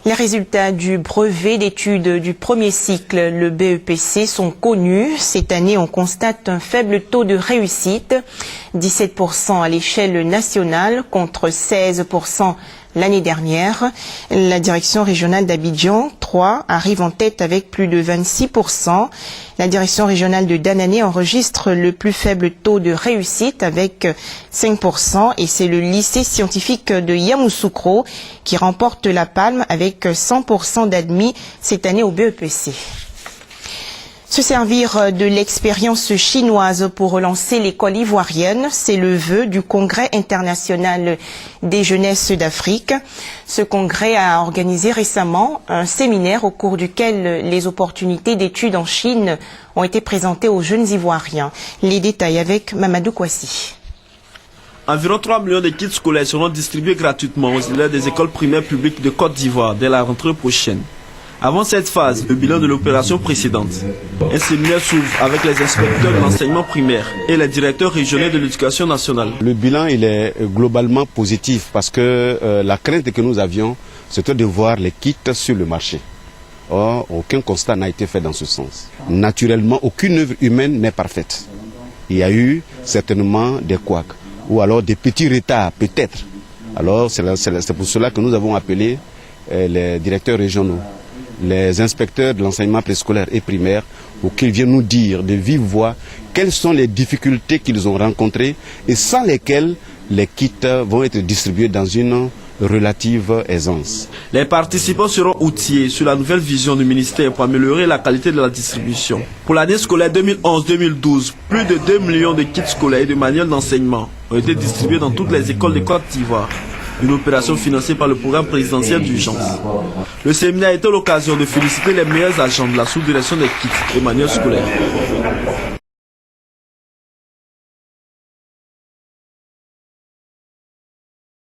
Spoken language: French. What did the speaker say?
Les résultats du brevet d'études du premier cycle, le BEPC, sont connus. Cette année, on constate un faible taux de réussite, 17% à l'échelle nationale contre 16% l'année dernière. La direction régionale d'Abidjan 3 arrive en tête avec plus de 26%. La direction régionale de Danané enregistre le plus faible taux de réussite avec 5% et c'est le lycée scientifique de Yamoussoukro qui remporte la palme avec 100% d'admis cette année au BEPC. Se servir de l'expérience chinoise pour relancer l'école ivoirienne, c'est le vœu du Congrès international des jeunesses d'Afrique. Ce congrès a organisé récemment un séminaire au cours duquel les opportunités d'études en Chine ont été présentées aux jeunes Ivoiriens. Les détails avec Mamadou Kouassi. Environ 3 millions de kits scolaires seront distribués gratuitement aux élèves des écoles primaires publiques de Côte d'Ivoire dès la rentrée prochaine. Avant cette phase, le bilan de l'opération précédente. Un séminaire s'ouvre avec les inspecteurs de l'enseignement primaire et les directeurs régionaux de l'éducation nationale. Le bilan il est globalement positif parce que la crainte que nous avions, c'était de voir les kits sur le marché. Or, aucun constat n'a été fait dans ce sens. Naturellement, aucune œuvre humaine n'est parfaite. Il y a eu certainement des couacs ou alors des petits retards, peut-être. Alors, c'est pour cela que nous avons appelé les directeurs régionaux, les inspecteurs de l'enseignement préscolaire et primaire pour qu'ils viennent nous dire de vive voix quelles sont les difficultés qu'ils ont rencontrées et sans lesquelles les kits vont être distribués dans une relative aisance. Les participants seront outillés sur la nouvelle vision du ministère pour améliorer la qualité de la distribution. Pour l'année scolaire 2011-2012, plus de 2 millions de kits scolaires et de manuels d'enseignement ont été distribués dans toutes les écoles de Côte d'Ivoire. Une opération financée par le programme présidentiel d'urgence. Le séminaire a été l'occasion de féliciter les meilleurs agents de la sous-direction des kits et manuels scolaires.